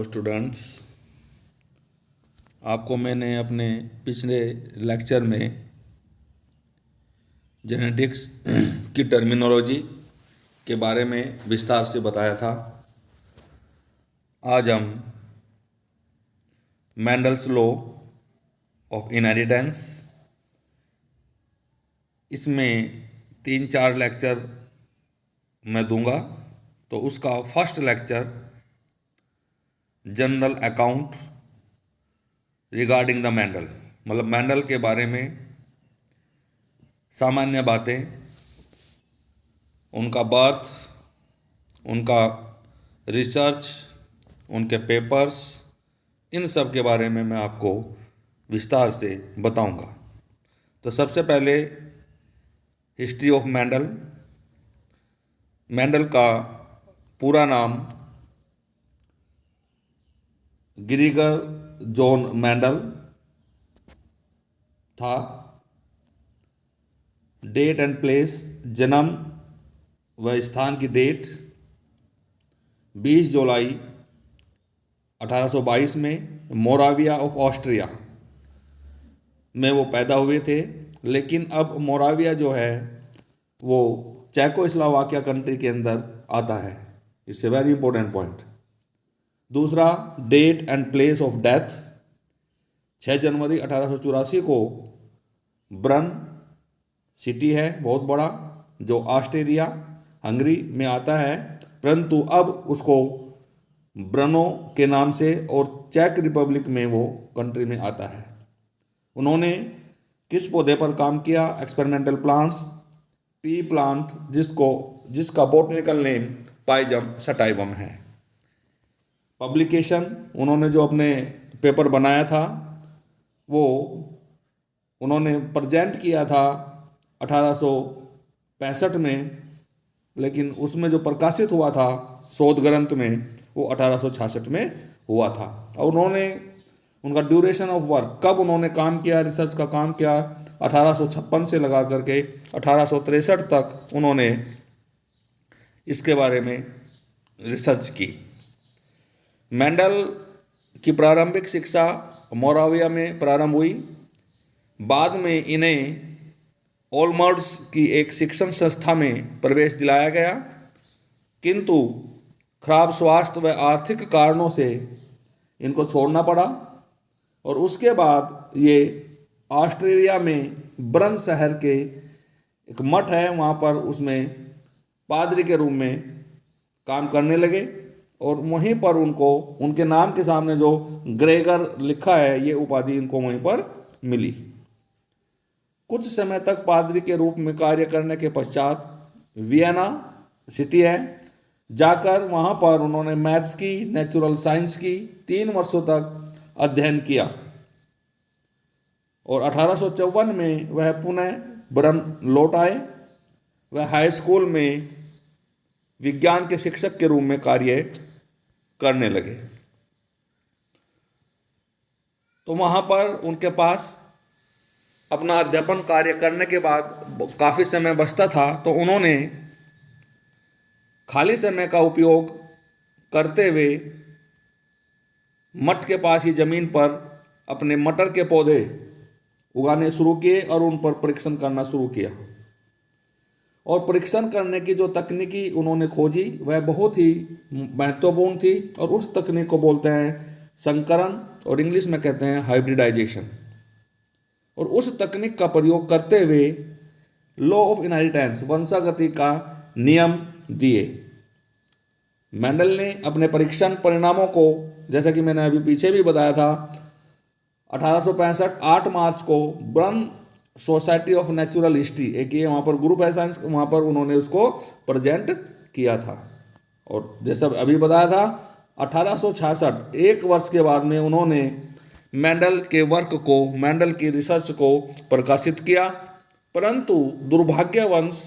Hello students, आपको मैंने अपने पिछले लेक्चर में जेनेटिक्स की टर्मिनोलॉजी के बारे में विस्तार से बताया था। आज हम मेंडल्स लॉ ऑफ इनहेरिटेंस, इसमें 3-4 लेक्चर मैं दूंगा। तो उसका first lecture general account regarding the Mendel, मतलब मेंडल के बारे में सामान्य बातें, उनका बर्थ, उनका रिसर्च, उनके पेपर्स, इन सब के बारे में मैं आपको विस्तार से बताऊंगा। तो सबसे पहले हिस्ट्री ऑफ मेंडल। मेंडल का पूरा नाम ग्रीगर जॉन मेंडल था। डेट एंड प्लेस, जन्म व स्थान की डेट 20 जुलाई 1822 में मोराविया ऑफ ऑस्ट्रिया में वो पैदा हुए थे। लेकिन अब मोराविया जो है वो चेकोस्लोवाकिया कंट्री के अंदर आता है। It's a very important point. दूसरा, date and place of death 6 जनवरी 1884 को ब्रन सिटी है, बहुत बड़ा, जो ऑस्ट्रिया हंगरी में आता है, परंतु अब उसको ब्रनो के नाम से और चेक रिपब्लिक में वो कंट्री में आता है। उन्होंने किस पौधे पर काम किया? एक्सपेरिमेंटल प्लांट्स, पी प्लांट, जिसका बॉटनिकल नेम पाइजम सटाइवम है। पब्लिकेशन, उन्होंने जो अपने पेपर बनाया था वो उन्होंने प्रेजेंट किया था 1865 में, लेकिन उसमें जो प्रकाशित हुआ था शोध ग्रंथ में वो 1866 में हुआ था। और उनका ड्यूरेशन ऑफ वर्क, कब उन्होंने काम किया, रिसर्च का काम किया, 1856 से लगा करके 1863 तक उन्होंने इसके बारे में रिसर्च की। मेंडल की प्रारंभिक शिक्षा मोराविया में प्रारंभ हुई। बाद में इन्हें ओलमर्ड्स की एक शिक्षण संस्था में प्रवेश दिलाया गया, किंतु खराब स्वास्थ्य व आर्थिक कारणों से इनको छोड़ना पड़ा। और उसके बाद ये ऑस्ट्रेलिया में ब्रन शहर के एक मठ है, वहाँ पर उसमें पादरी के रूप में काम करने लगे और वहीं पर उनको उनके नाम के सामने जो ग्रेगर लिखा है ये उपाधि इनको वहीं पर मिली। कुछ समय तक पादरी के रूप में कार्य करने के पश्चात वियना सिटी है जाकर वहाँ पर उन्होंने मैथ्स की, नेचुरल साइंस की 3 वर्षों तक अध्ययन किया और 1854 में वह पुनः ब्रन लौट आए। वह हाई स्कूल में विज्ञान के शिक्षक के रूप में कार्य करने लगे। तो वहाँ पर उनके पास अपना अध्यापन कार्य करने के बाद काफ़ी समय बचता था, तो उन्होंने खाली समय का उपयोग करते हुए मठ के पास ही ज़मीन पर अपने मटर के पौधे उगाने शुरू किए और उन पर परीक्षण करना शुरू किया। और परीक्षण करने की जो तकनीकी उन्होंने खोजी वह बहुत ही महत्वपूर्ण थी और उस तकनीक को बोलते हैं संकरण और इंग्लिश में कहते हैं हाइब्रिडाइजेशन। और उस तकनीक का प्रयोग करते हुए लॉ ऑफ इनहेरिटेंस, वंशागति का नियम दिए। मेंडल ने अपने परीक्षण परिणामों को, जैसा कि मैंने अभी पीछे भी बताया था, 1865 8 मार्च को ब्रन सोसाइटी ऑफ नेचुरल हिस्ट्री, एक ये वहाँ पर ग्रुप है साइंस, वहाँ पर उन्होंने उसको प्रेजेंट किया था। और जैसा अभी बताया था 1866 1 वर्ष के बाद में उन्होंने मेंडल के वर्क को, मेंडल की रिसर्च को प्रकाशित किया, परंतु दुर्भाग्यवश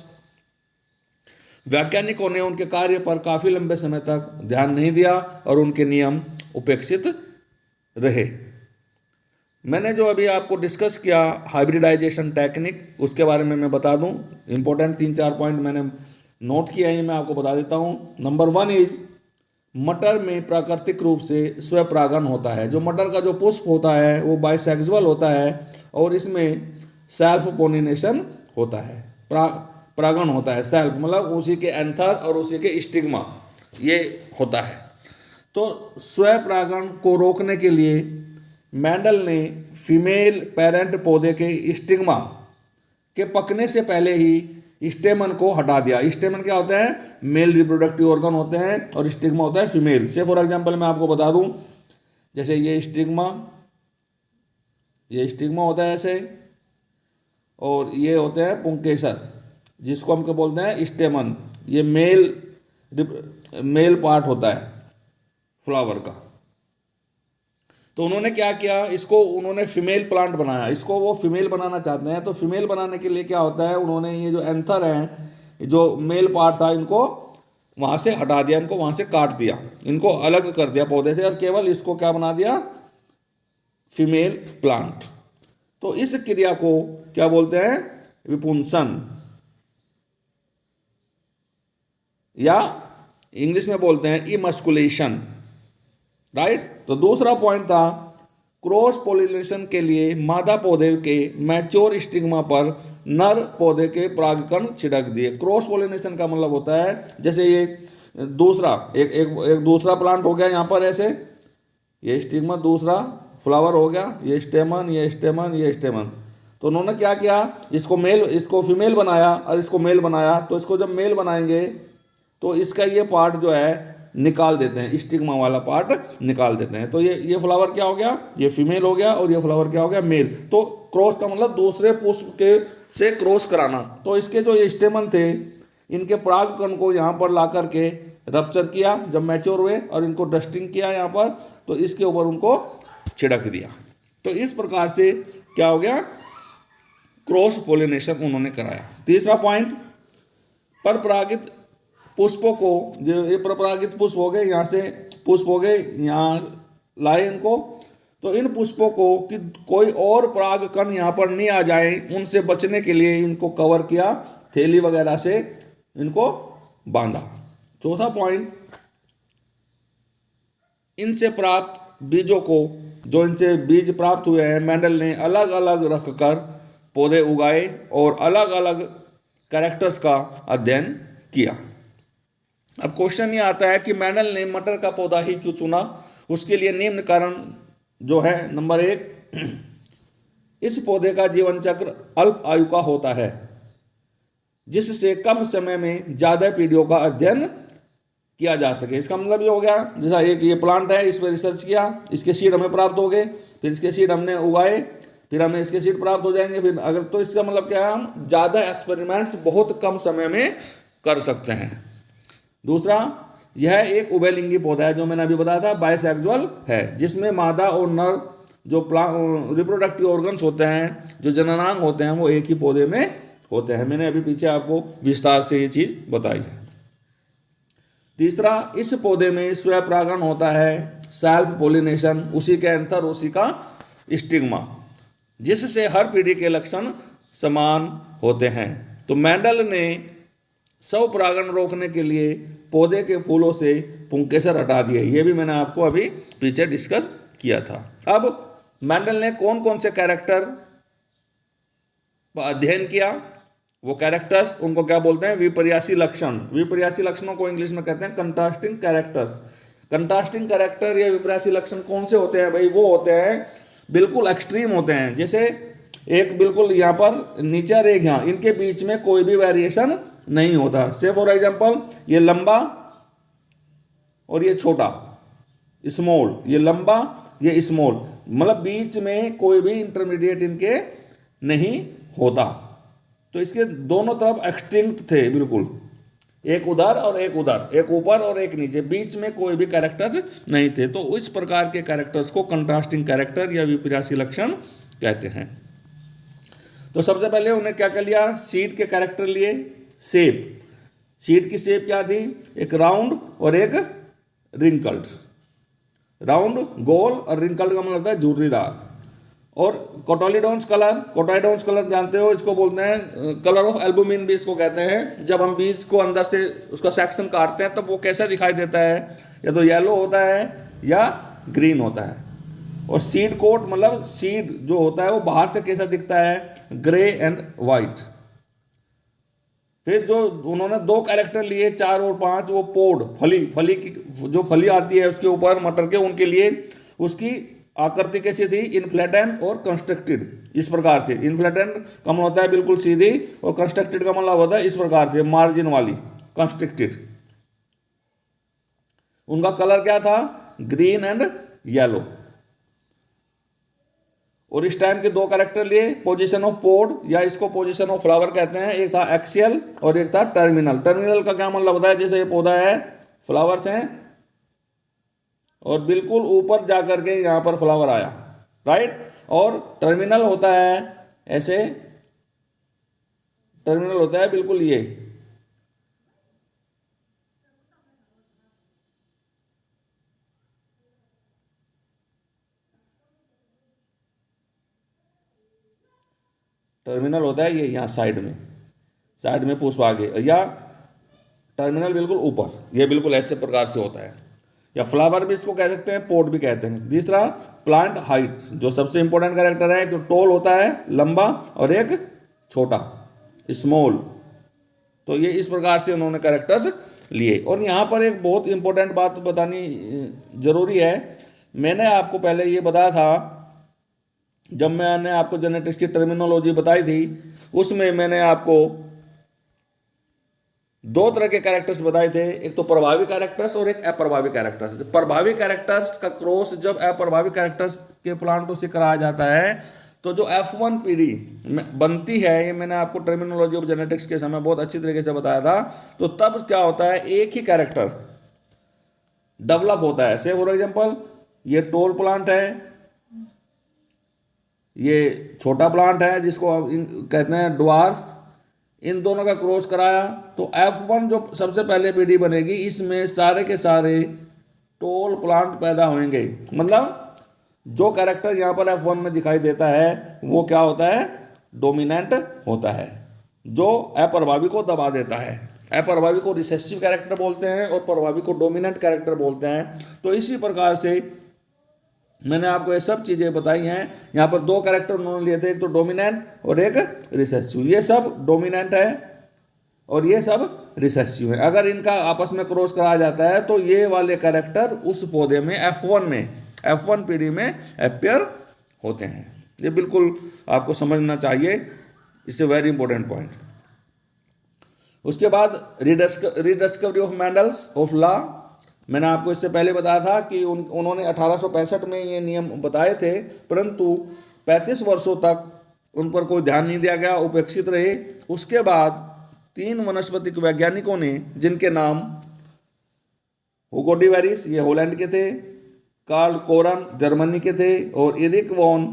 वैज्ञानिकों ने उनके कार्य पर काफ़ी लंबे समय तक ध्यान नहीं दिया और उनके नियम उपेक्षित रहे। मैंने जो अभी आपको डिस्कस किया हाइब्रिडाइजेशन टेक्निक, उसके बारे में मैं बता दूं। इंपॉर्टेंट 3-4 पॉइंट मैंने नोट किया है, मैं आपको बता देता हूं। नंबर 1 इज मटर में प्राकृतिक रूप से स्वपरागण होता है। जो मटर का जो पुष्प होता है वो बाइसेक्सुअल होता है और इसमें सेल्फ पोलिनेशन होता है, परागण होता है। सेल्फ मतलब उसी के एंथर और उसी के स्टिग्मा ये होता है। तो स्वपरागण को रोकने के लिए मेंडल ने फीमेल पेरेंट पौधे के स्टिग्मा के पकने से पहले ही स्टेमन को हटा दिया। स्टेमन क्या होते हैं? मेल रिप्रोडक्टिव ऑर्गन होते हैं और स्टिग्मा होता है फीमेल। से फॉर एग्जांपल मैं आपको बता दूं, जैसे ये स्टिग्मा होता है ऐसे, और ये होते हैं पुंकेसर जिसको हम क्या बोलते हैं? स्टेमन। ये मेल पार्ट होता है फ्लावर का। तो उन्होंने क्या किया, इसको उन्होंने फीमेल प्लांट बनाया। इसको वो फीमेल बनाना चाहते हैं, तो फीमेल बनाने के लिए क्या होता है, उन्होंने ये जो एंथर हैं, जो मेल पार्ट था, इनको वहाँ से हटा दिया, इनको वहाँ से काट दिया, इनको अलग कर दिया पौधे से, और केवल इसको क्या बना दिया? Female plant. तो इस क्रिया को क्या बोलते हैं? विपुंसन, या इंग्लिश में बोलते हैं इमस्कुलेशन, राइट। तो दूसरा पॉइंट था, क्रॉस पोलिनेशन के लिए मादा पौधे के मैच्योर स्टिग्मा पर नर पौधे के परागकण छिड़क दिए। क्रॉस पोलिनेशन का मतलब होता है, जैसे ये दूसरा एक दूसरा प्लांट हो गया यहाँ पर ऐसे, ये स्टिग्मा, दूसरा फ्लावर हो गया, ये स्टेमन, ये स्टेमन, ये स्टेमन। तो उन्होंने क्या किया, इसको फीमेल बनाया और इसको मेल बनाया। तो इसको जब मेल बनाएंगे तो इसका ये पार्ट जो है निकाल देते हैं, स्टिग्मा वाला पार्ट निकाल देते हैं। तो ये फ्लावर क्या हो गया? ये फीमेल हो गया, और ये फ्लावर क्या हो गया? मेल। तो क्रॉस का मतलब दूसरे पुष्प के से क्रॉस कराना। तो इसके जो ये स्टेमन थे, इनके परागकण को यहाँ पर ला करके रप्चर किया जब मैच्योर हुए, और इनको डस्टिंग किया यहाँ पर, तो इसके ऊपर उनको छिड़क दिया। तो इस प्रकार से क्या हो गया? क्रॉस पोलिनेशन उन्होंने कराया। तीसरा पॉइंट, परपरागित पुष्पों को, जो ये परपरागित पुष्प हो गए, यहाँ से पुष्प हो गए, यहाँ लाए इनको, तो इन पुष्पों को कि कोई और परागकण यहाँ पर नहीं आ जाए, उनसे बचने के लिए इनको कवर किया, थैली वगैरह से इनको बांधा। चौथा पॉइंट, इनसे प्राप्त बीजों को, जो इनसे बीज प्राप्त हुए हैं, मेंडल ने अलग अलग रखकर पौधे उगाए और अलग अलग कैरेक्टर्स का अध्ययन किया। अब क्वेश्चन ये आता है कि मेंडल ने मटर का पौधा ही क्यों चुना? उसके लिए निम्न कारण जो है, नंबर 1, इस पौधे का जीवन चक्र अल्प आयु का होता है, जिससे कम समय में ज़्यादा पीढ़ियों का अध्ययन किया जा सके। इसका मतलब ये हो गया, जैसा एक ये प्लांट है, इस पर रिसर्च किया, इसके सीड हमें प्राप्त हो गए, फिर इसके सीड हमने उगाए, फिर हमें इसके सीड प्राप्त हो जाएंगे, फिर अगर, तो इसका मतलब क्या है, हम ज़्यादा एक्सपेरिमेंट्स बहुत कम समय में कर सकते हैं। दूसरा, यह एक उभयलिंगी पौधा है, जो मैंने अभी बताया था, बाइसेक्सुअल है, जिसमें मादा और नर जो रिप्रोडक्टिव ऑर्गन्स होते हैं, जो जननांग होते हैं, वो एक ही पौधे में होते हैं। मैंने अभी पीछे आपको विस्तार से ये चीज़ बताई है। तीसरा, इस पौधे में स्वपरागण होता है, सेल्फ पोलिनेशन, उसी के एंथर उसी का स्टिग्मा, जिससे हर पीढ़ी के लक्षण समान होते हैं। तो मेंडल ने स्वपरागण रोकने के लिए पौधे के फूलों से पुंकेसर हटा दिए। ये भी मैंने आपको अभी पीछे डिस्कस किया था। अब मेंडल ने कौन कौन से कैरेक्टर का अध्ययन किया? वो कैरेक्टर्स, उनको क्या बोलते हैं? विपर्यासी लक्षण। विपर्यासी लक्षणों को इंग्लिश में कहते हैं कंट्रास्टिंग कैरेक्टर्स। कंट्रास्टिंग कैरेक्टर या विपर्यासी लक्षण कौन से होते हैं भाई? वो होते हैं बिल्कुल एक्सट्रीम होते हैं, जैसे एक बिल्कुल यहाँ पर नीचे और एक यहाँ, इनके बीच में कोई भी वेरिएशन नहीं होता। से फॉर एग्जांपल, ये लंबा और ये छोटा, स्मॉल, ये लंबा, ये स्मॉल, मतलब बीच में कोई भी इंटरमीडिएट इनके नहीं होता। तो इसके दोनों तरफ एक्सटिंक्ट थे बिल्कुल, एक उधर और एक उधर, एक ऊपर और एक नीचे, बीच में कोई भी कैरेक्टर्स नहीं थे। तो इस प्रकार के कैरेक्टर्स को कंट्रास्टिंग कैरेक्टर या विपर्यासी लक्षण कहते हैं। तो सबसे पहले उन्हें क्या कर लिया? सीड के कैरेक्टर लिए। शेप, सीड की शेप क्या थी? एक राउंड और एक रिंकल्ड। राउंड गोल और रिंकल्ड का मतलब होता है झुर्रीदार। और कोटोलिडोन्स कलर, कोटाइडोन्स कलर जानते हो, इसको बोलते हैं कलर ऑफ एल्बुमिन भी इसको कहते हैं। जब हम बीज को अंदर से उसका सेक्शन काटते हैं तब वो कैसा दिखाई देता है? या तो येलो होता है या ग्रीन होता है। और सीड कोट मतलब सीड जो होता है वो बाहर से कैसा दिखता है, ग्रे एंड वाइट। फिर जो उन्होंने 2 कैरेक्टर लिए 4 और 5, वो पोड फली की जो फली आती है उसके ऊपर मटर के, उनके लिए उसकी आकृति कैसी थी, इन्फ्लेटेंट और कंस्ट्रक्टेड, इस प्रकार से। इन्फ्लेटेंट का मतलब होता है बिल्कुल सीधी, और कंस्ट्रक्टेड का मतलब होता है इस प्रकार से मार्जिन वाली, कंस्ट्रक्टेड। उनका कलर क्या था, ग्रीन एंड येलो। और इस टाइम के 2 कैरेक्टर लिए, पोजीशन ऑफ पोड या इसको पोजीशन ऑफ फ्लावर कहते हैं। एक था एक्सियल और एक था टर्मिनल। टर्मिनल का क्या मतलब होता है, जैसे ये पौधा है, फ्लावर्स हैं और बिल्कुल ऊपर जाकर के यहाँ पर फ्लावर आया, राइट। और टर्मिनल होता है ऐसे, टर्मिनल होता है बिल्कुल ये, टर्मिनल होता है ये यहाँ साइड में पुष्प आगे, या टर्मिनल बिल्कुल ऊपर, ये बिल्कुल ऐसे प्रकार से होता है। या फ्लावर भी इसको कह सकते हैं, पोट भी कहते हैं। तीसरा प्लांट हाइट, जो सबसे इंपॉर्टेंट कैरेक्टर है, एक तो टॉल होता है लंबा और एक छोटा स्मॉल। तो ये इस प्रकार से उन्होंने कैरेक्टर्स लिए। और यहाँ पर एक बहुत इंपॉर्टेंट बात बतानी जरूरी है। मैंने आपको पहले ये बताया था, जब मैंने आपको जेनेटिक्स की टर्मिनोलॉजी बताई थी, उसमें मैंने आपको 2 तरह के कैरेक्टर्स बताए थे, एक तो प्रभावी कैरेक्टर्स और एक अप्रभावी कैरेक्टर्स। प्रभावी कैरेक्टर्स का क्रॉस जब अप्रभावी कैरेक्टर्स के प्लांटों से कराया जाता है, तो जो F1 पीढ़ी बनती है, ये मैंने आपको टर्मिनोलॉजी ऑफ जेनेटिक्स के समय बहुत अच्छी तरीके से बताया था। तो तब क्या होता है, एक ही कैरेक्टर डेवलप होता है। से फॉर एग्जांपल ये टॉल प्लांट है, ये छोटा प्लांट है जिसको कहते हैं ड्वार्फ। इन दोनों का क्रॉस कराया तो F1 जो सबसे पहले पीढ़ी बनेगी, इसमें सारे के सारे टॉल प्लांट पैदा होंगे। मतलब जो कैरेक्टर यहाँ पर F1 में दिखाई देता है वो क्या होता है, डोमिनेंट होता है, जो अप्रभावी को दबा देता है। अप्रभावी को रिसेसिव कैरेक्टर बोलते हैं और प्रभावी को डोमिनेंट कैरेक्टर बोलते हैं। तो इसी प्रकार से मैंने आपको ये सब चीज़ें बताई हैं। यहाँ पर 2 कैरेक्टर उन्होंने लिए थे, एक तो डोमिनेंट और एक रिसेसिव। ये सब डोमिनेंट है और ये सब रिसेसिव है। अगर इनका आपस में क्रॉस कराया जाता है तो ये वाले कैरेक्टर उस पौधे में F1 पीढ़ी में अपियर होते हैं। ये बिल्कुल आपको समझना चाहिए, it's a very important point. उसके बाद rediscovery of Mendel's of law. मैंने आपको इससे पहले बताया था कि उन्होंने 1865 में ये नियम बताए थे, परंतु 35 वर्षों तक उन पर कोई ध्यान नहीं दिया गया, उपेक्षित रहे। उसके बाद 3 वनस्पतिक वैज्ञानिकों ने, जिनके नाम हुगो डी वेरिस, ये हॉलैंड के थे, कार्ल कोरन जर्मनी के थे, और एरिक वॉन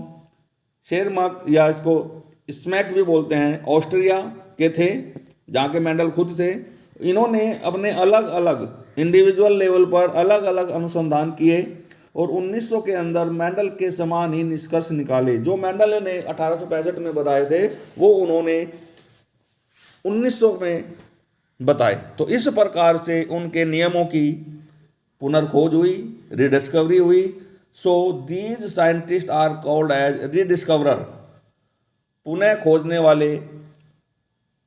शेरमार्क या इसको स्मैक भी बोलते हैं, ऑस्ट्रिया के थे, जहाँ के मेंडल खुद थे। इन्होंने अपने अलग अलग इंडिविजुअल लेवल पर अलग अलग अनुसंधान किए और 1900 के अंदर मेंडल के समान ही निष्कर्ष निकाले। जो मेंडल ने 1865 में बताए थे वो उन्होंने 1900 में बताए। तो इस प्रकार से उनके नियमों की पुनर्खोज हुई, रिडिस्कवरी हुई। So these scientist are called as rediscoverer. पुनः खोजने वाले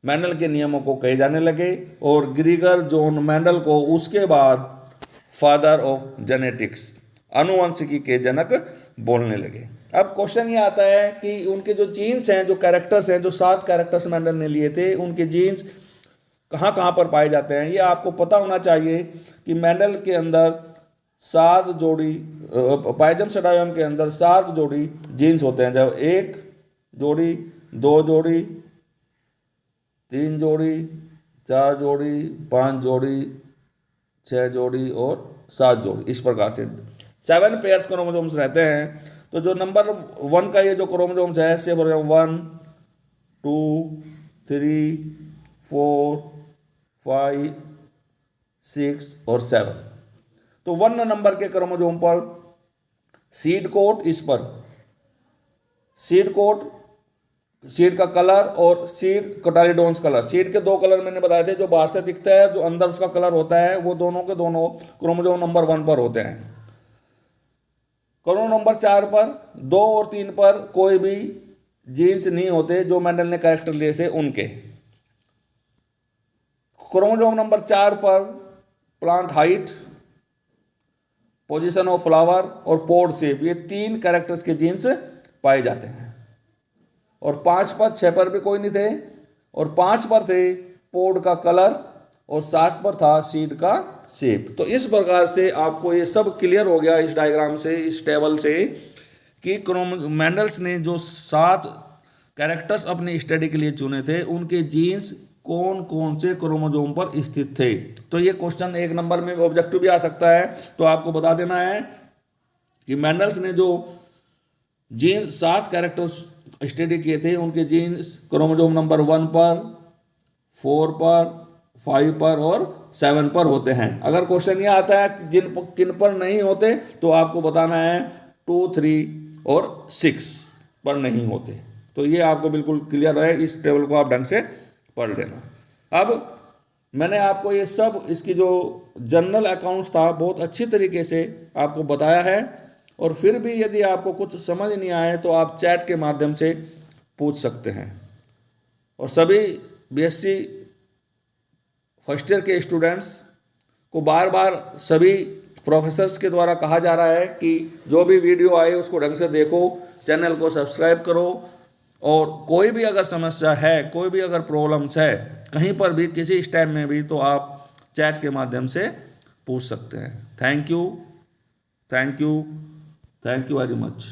मेंडल के नियमों को कहे जाने लगे, और ग्रीगर जॉन मेंडल को उसके बाद फादर ऑफ जेनेटिक्स, अनुवंशिकी के जनक बोलने लगे। अब क्वेश्चन ये आता है कि उनके जो जीन्स हैं, जो कैरेक्टर्स हैं, जो 7 कैरेक्टर्स मेंडल ने लिए थे, उनके जीन्स कहाँ कहाँ पर पाए जाते हैं। ये आपको पता होना चाहिए कि मेंडल के अंदर 7 जोड़ी, पाइजम सडाइम के अंदर 7 जोड़ी जीन्स होते हैं। जब 1 जोड़ी, 2 जोड़ी, 3 जोड़ी, 4 जोड़ी, 5 जोड़ी, 6 जोड़ी और 7 जोड़ी, इस प्रकार से 7 पेयर्स क्रोमोसोम्स रहते हैं। तो जो नंबर 1 का ये जो क्रोमोसोम्स है, से 1, 2, 3, 4, 5, 6 और 7। तो 1 नंबर के क्रोमोसोम पर सीड कोट, इस पर सीड कोट सीड का कलर और सीड कोटालिडोन्स कलर। सीड के दो कलर मैंने बताए थे, जो बाहर से दिखता है, जो अंदर उसका कलर होता है, वो दोनों के दोनों क्रोमोसोम नंबर 1 पर होते हैं। क्रोमोसोम नंबर 4 पर, 2 और 3 पर कोई भी जीन्स नहीं होते जो मेंडल ने कैरेक्टर लिए से उनके। क्रोमोसोम नंबर 4 पर plant height, position of flower और पोड शेप, ये 3 कैरेक्टर्स के जीन्स पाए जाते हैं। और 5 पर, 6 पर भी कोई नहीं थे, और 5 पर थे पोड का कलर, और 7 पर था सीड का शेप। तो इस प्रकार से आपको ये सब क्लियर हो गया इस डायग्राम से, इस टेबल से, कि मेंडल्स ने जो 7 कैरेक्टर्स अपने स्टडी के लिए चुने थे, उनके जीन्स कौन कौन से क्रोमोसोम पर स्थित थे। तो ये क्वेश्चन 1 नंबर में ऑब्जेक्टिव भी आ सकता है। तो आपको बता देना है कि मेंडल्स ने जो जीन 7 कैरेक्टर्स स्टडी किए थे, उनके जीन्स क्रोमोसोम नंबर 1 पर, 4 पर, 5 पर और 7 पर होते हैं। अगर क्वेश्चन ये आता है कि किन पर नहीं होते, तो आपको बताना है 2, 3 और 6 पर नहीं होते। तो ये आपको बिल्कुल क्लियर है, इस टेबल को आप ढंग से पढ़ लेना। अब मैंने आपको ये सब, इसकी जो जनरल अकाउंट्स था, बहुत अच्छी तरीके से आपको बताया है। और फिर भी यदि आपको कुछ समझ नहीं आए तो आप चैट के माध्यम से पूछ सकते हैं। और सभी बीएससी फर्स्ट ईयर के स्टूडेंट्स को बार बार सभी प्रोफेसर्स के द्वारा कहा जा रहा है कि जो भी वीडियो आए उसको ढंग से देखो, चैनल को सब्सक्राइब करो, और कोई भी अगर समस्या है, कोई भी अगर प्रॉब्लम्स है कहीं पर भी, किसी स्टेप में भी, तो आप चैट के माध्यम से पूछ सकते हैं। Thank you, thank you, thank you very much.